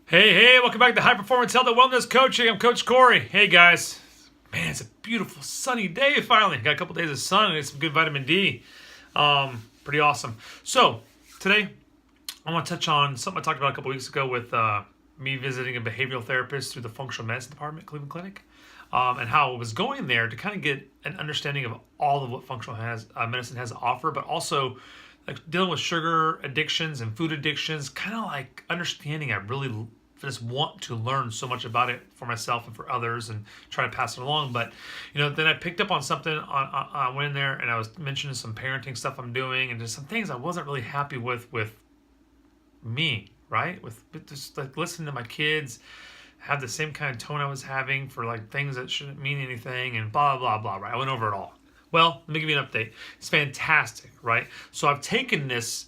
Hey, welcome back to High Performance Health and Wellness Coaching. I'm Coach Corey. Hey, guys. Man, it's a beautiful sunny day finally. Got a couple days of sun and some good vitamin D. Pretty awesome. So, today, I want to touch on something I talked about a couple weeks ago with me visiting a behavioral therapist through the functional medicine department at Cleveland Clinic, and how I was going there to kind of get an understanding of all of what functional medicine has to offer, but also like dealing with sugar addictions and food addictions, kind of like understanding I really just want to learn so much about it for myself and for others and try to pass it along. But, then I picked up on something. I went in there and I was mentioning some parenting stuff I'm doing and just some things I wasn't really happy with me, right? With just like listening to my kids have the same kind of tone I was having for like things that shouldn't mean anything and blah, blah, blah, right? I went over it all. Well, let me give you an update. It's fantastic, right? So I've taken this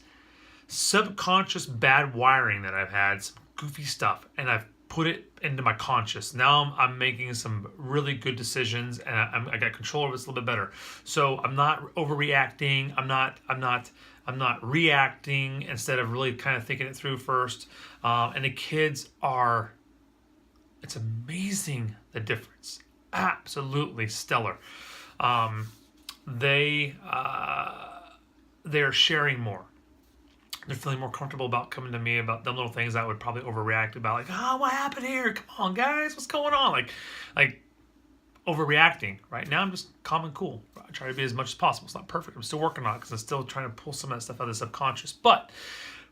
subconscious bad wiring that I've had, some goofy stuff, and I've put it into my conscious. Now I'm making some really good decisions, and I got control of it a little bit better. So I'm not overreacting. I'm not reacting instead of really kind of thinking it through first. And the kids are, it's amazing the difference. Absolutely stellar. They're sharing more. They're feeling more comfortable about coming to me about them little things I would probably overreact about, like, what happened here? Come on, guys, what's going on? Like overreacting. Right now, I'm just calm and cool. I try to be as much as possible. It's not perfect. I'm still working on it because I'm still trying to pull some of that stuff out of the subconscious. But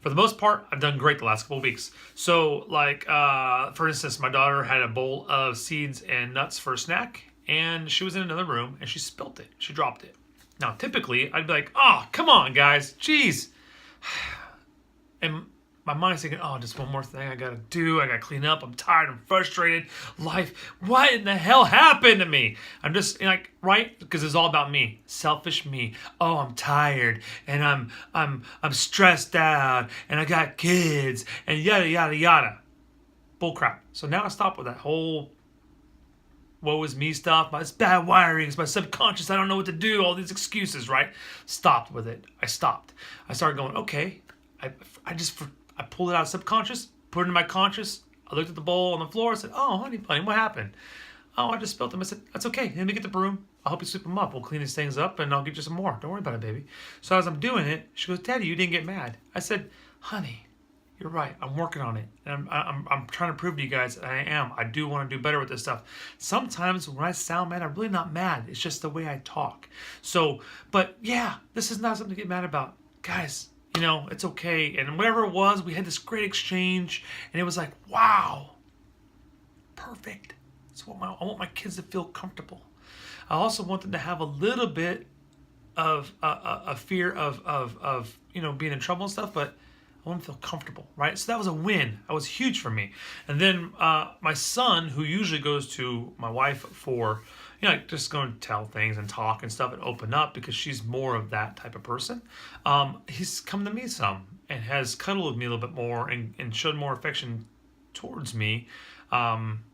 for the most part, I've done great the last couple of weeks. So, like, for instance, my daughter had a bowl of seeds and nuts for a snack, and she was in another room, and she spilt it. She dropped it. Now, typically, I'd be like, come on, guys. Jeez. And my mind's thinking, just one more thing I gotta do. I gotta clean up. I'm tired. I'm frustrated. Life. What in the hell happened to me? I'm just right? Because it's all about me. Selfish me. I'm tired and I'm stressed out and I got kids and yada yada yada. Bull crap. So now I stop with that whole woe is me stuff. My bad wiring. It's my subconscious. I don't know what to do. All these excuses, right? Stopped with it. I stopped. I started going, okay. I pulled it out of subconscious, put it in my conscious. I looked at the bowl on the floor. I said, honey bunny, what happened? I just spilled them. I said, that's okay. Let me get the broom. I'll help you sweep them up. We'll clean these things up and I'll get you some more. Don't worry about it, baby. So as I'm doing it, she goes, Daddy, you didn't get mad. I said, honey, you're right. I'm working on it. And I'm trying to prove to you guys that I am. I do want to do better with this stuff. Sometimes when I sound mad, I'm really not mad. It's just the way I talk. So, but yeah, this is not something to get mad about. Guys, it's okay. And whatever it was, we had this great exchange, and it was like, wow, perfect. I want my kids to feel comfortable. I also want them to have a little bit of a fear of being in trouble and stuff, but I want them to feel comfortable, right? So that was a win. That was huge for me. And then my son, who usually goes to my wife for just going to tell things and talk and stuff and open up because she's more of that type of person. He's come to me some and has cuddled with me a little bit more and showed more affection towards me,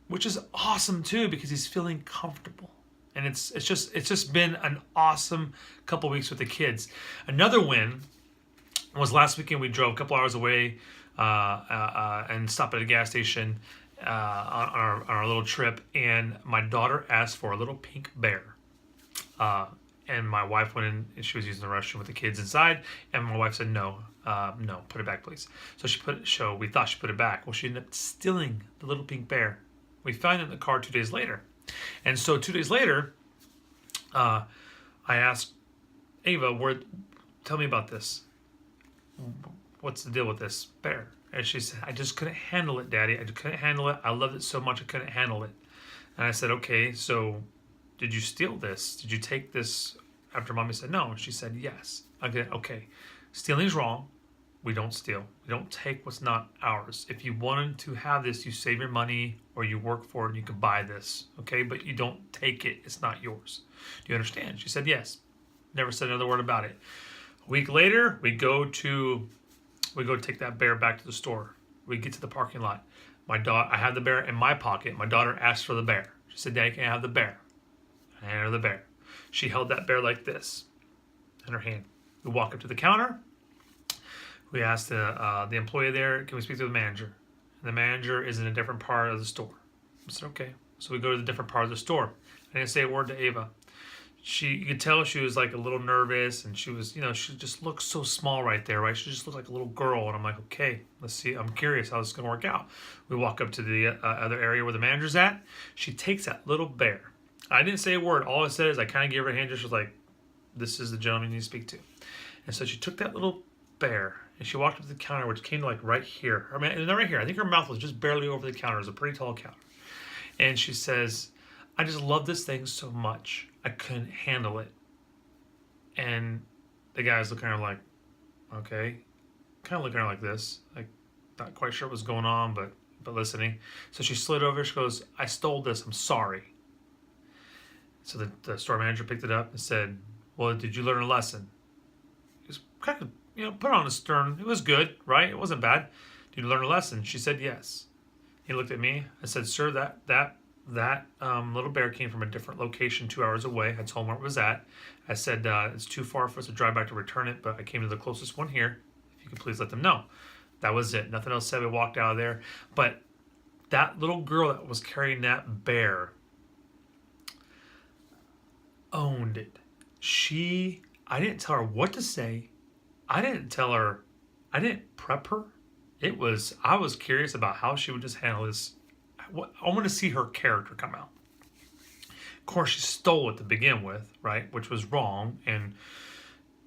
which is awesome too because he's feeling comfortable. And it's just been an awesome couple weeks with the kids. Another win was last weekend. We drove a couple hours away and stopped at a gas station on our little trip, and my daughter asked for a little pink bear, and my wife went in and she was using the restroom with the kids inside, and my wife said no, put it back please. So we thought she put it back. Well, she ended up stealing the little pink bear. We found it in the car 2 days later, and so 2 days later I asked Ava, tell me about this. What's the deal with this bear? And she said, I just couldn't handle it, Daddy. I just couldn't handle it. I loved it so much I couldn't handle it. And I said, okay, so did you steal this? Did you take this after Mommy said no? And she said, yes. Okay. Stealing's wrong. We don't steal. We don't take what's not ours. If you wanted to have this, you save your money or you work for it and you can buy this, okay? But you don't take it. It's not yours. Do you understand? She said, yes. Never said another word about it. A week later, we go take that bear back to the store. We get to the parking lot. I have the bear in my pocket. My daughter asked for the bear. She said, Daddy, can I have the bear? I handed her the bear. She held that bear like this in her hand. We walk up to the counter. We asked the employee there, can we speak to the manager? The manager is in a different part of the store. I said, okay. So we go to the different part of the store. I didn't say a word to Ava. You could tell she was like a little nervous, and she was, she just looked so small right there, right? She just looked like a little girl, and I'm like, okay, let's see. I'm curious how this is going to work out. We walk up to the other area where the manager's at. She takes that little bear. I didn't say a word. All I said is I kind of gave her a hand gesture, like, this is the gentleman you need to speak to. And so she took that little bear, and she walked up to the counter, which came to like right here. I mean, not right here. I think her mouth was just barely over the counter. It was a pretty tall counter. And she says, I just love this thing so much. I couldn't handle it. And the guy's looking at her like, okay. Kind of looking at her like this. Like, not quite sure what was going on, but listening. So she slid over. She goes, I stole this. I'm sorry. So the store manager picked it up and said, well, did you learn a lesson? He was kind of, put on a stern. It was good, right? It wasn't bad. Did you learn a lesson? She said yes. He looked at me. I said, sir, that little bear came from a different location 2 hours away. I told him where it was at. I said, it's too far for us to drive back to return it, but I came to the closest one here. If you could please let them know. That was it. Nothing else said. We walked out of there. But that little girl that was carrying that bear owned it. I didn't tell her what to say. I didn't prep her. I was curious about how she would just handle this. I want to see her character come out. Of course, she stole it to begin with, right? Which was wrong.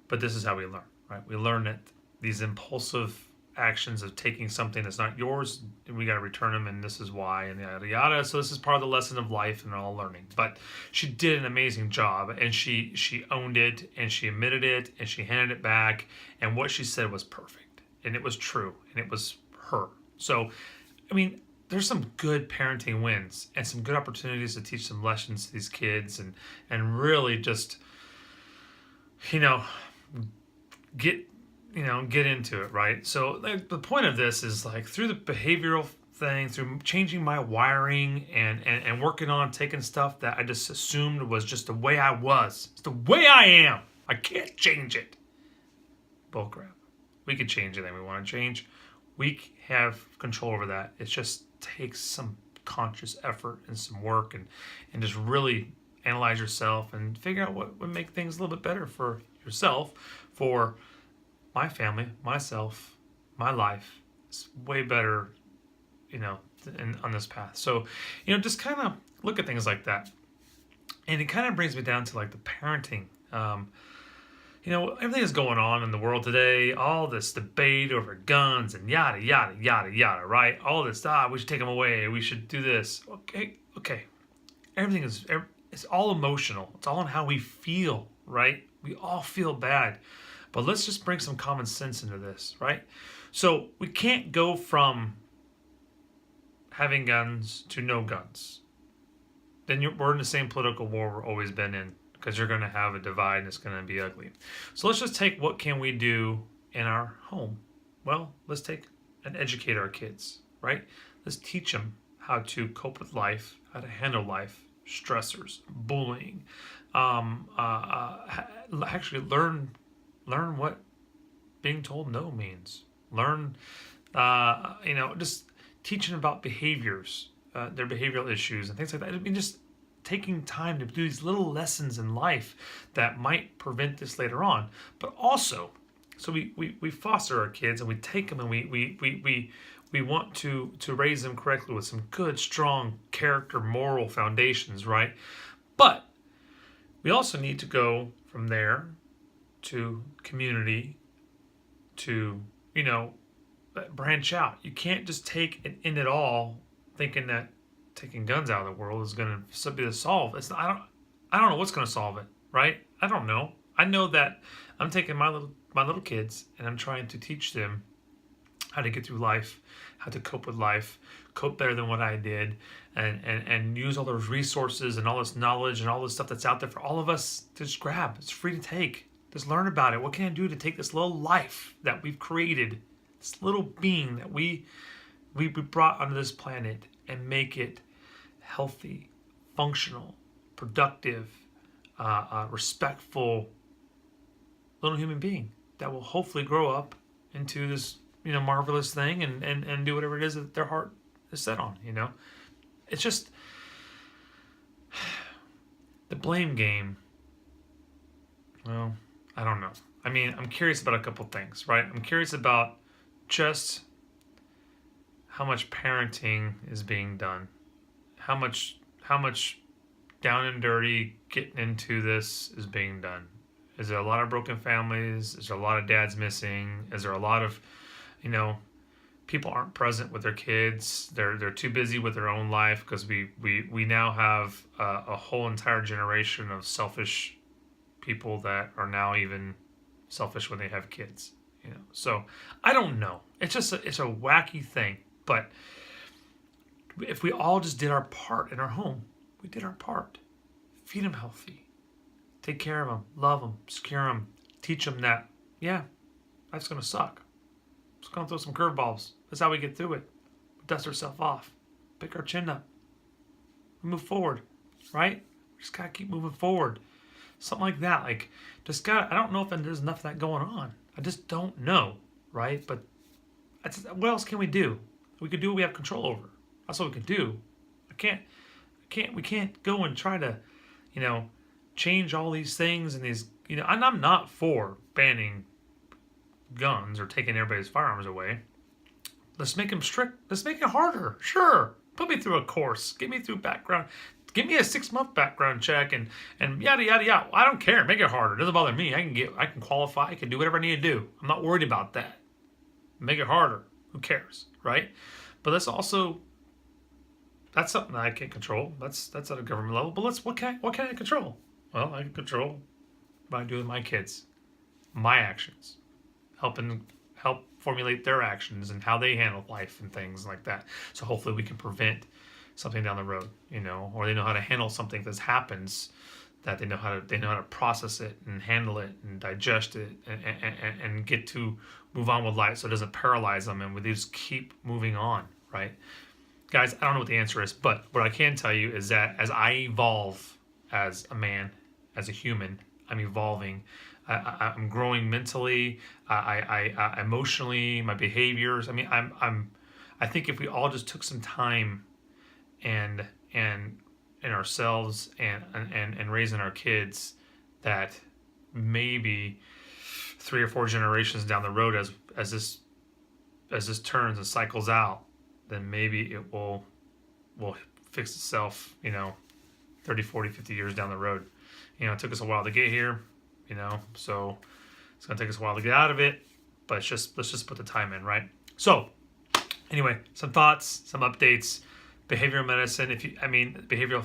But this is how we learn, right? We learn that these impulsive actions of taking something that's not yours, we got to return them, and this is why, and yada yada. So this is part of the lesson of life and all learning. But she did an amazing job, and she owned it, and she admitted it, and she handed it back, and what she said was perfect, and it was true, and it was her. So, I mean, there's some good parenting wins and some good opportunities to teach some lessons to these kids, and really just, get into it, right? So the point of this is like through the behavioral thing, through changing my wiring and working on taking stuff that I just assumed was just the way I was. It's the way I am. I can't change it. Bullcrap. We could change anything we want to change. We have control over that. It just takes some conscious effort and some work and just really analyze yourself and figure out what would make things a little bit better for yourself, for my family, myself, my life. It's way better, on this path. So, just kind of look at things like that. And it kind of brings me down to like the parenting. Everything is going on in the world today. All this debate over guns and yada, yada, yada, yada, right? All this, we should take them away. We should do this. Okay. Everything it's all emotional. It's all on how we feel, right? We all feel bad. But let's just bring some common sense into this, right? So we can't go from having guns to no guns. Then we're in the same political war we've always been in, because you're going to have a divide and it's going to be ugly. So let's just take what can we do in our home. Well, let's take and educate our kids, right? Let's teach them how to cope with life, how to handle life, stressors, bullying. Actually learn what being told no means. Learn, just teaching about behaviors, their behavioral issues and things like that. I mean, just taking time to do these little lessons in life that might prevent this later on. But also, so we foster our kids and we take them and we want to raise them correctly with some good, strong character, moral foundations, right? But we also need to go from there to community, to, branch out. You can't just take and end it all thinking that taking guns out of the world is going to be the solve. I don't know what's going to solve it, right? I don't know. I know that I'm taking my little kids and I'm trying to teach them how to get through life, how to cope with life, cope better than what I did, and use all those resources and all this knowledge and all this stuff that's out there for all of us to just grab. It's free to take. Just learn about it. What can I do to take this little life that we've created, this little being that we brought onto this planet, and make it healthy, functional, productive, respectful little human being that will hopefully grow up into this marvelous thing and do whatever it is that their heart is set on. It's just the blame game. Well, I don't know. I mean, I'm curious about a couple things, right? I'm curious about just how much parenting is being done, how much down and dirty getting into this is being done. Is there a lot of broken families? Is there a lot of dads missing? Is there a lot of, people aren't present with their kids? They're too busy with their own life because we now have a whole entire generation of selfish people that are now even selfish when they have kids. So I don't know. It's just it's a wacky thing. But if we all just did our part in our home, we did our part. Feed them healthy. Take care of them. Love them. Secure them. Teach them that, yeah, life's going to suck. It's going to throw some curveballs. That's how we get through it. We dust ourselves off. Pick our chin up. We move forward, right? We just got to keep moving forward. Something like that. Like, I don't know if there's enough of that going on. I just don't know, right? But what else can we do? We could do what we have control over. That's what we can do. We can't go and try to, change all these things and these, and I'm not for banning guns or taking everybody's firearms away. Let's make them strict. Let's make it harder. Sure. Put me through a course. Get me through background. Give me a 6-month background check and yada, yada, yada. I don't care. Make it harder. It doesn't bother me. I can qualify. I can do whatever I need to do. I'm not worried about that. Make it harder. Who cares, right? But that's something that I can't control. That's at a government level. But what can I control? Well, I can control what I do with my kids, my actions, help formulate their actions and how they handle life and things like that. So hopefully we can prevent something down the road, or they know how to handle something that happens, that they know how to process it and handle it and digest it and get to move on with life so it doesn't paralyze them and we just keep moving on, right? Guys, I don't know what the answer is, but what I can tell you is that as I evolve as a man, as a human, I'm evolving. I'm growing mentally, I emotionally, my behaviors. I mean, I think if we all just took some time and in ourselves and raising our kids, that maybe 3 or 4 generations down the road, as this turns and cycles out, then maybe it will fix itself, 30, 40, 50 years down the road. It took us a while to get here, so it's going to take us a while to get out of it, but let's just put the time in, right? So anyway, some thoughts, some updates. Behavioral medicine, behavioral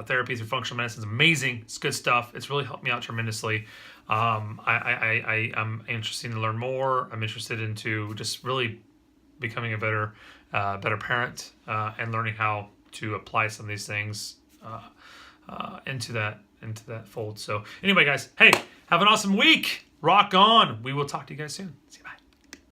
therapy through functional medicine is amazing. It's good stuff. It's really helped me out tremendously. I'm interested to learn more. I'm interested into just really becoming a better parent and learning how to apply some of these things into that fold. So anyway, guys, hey, have an awesome week. Rock on. We will talk to you guys soon. See ya.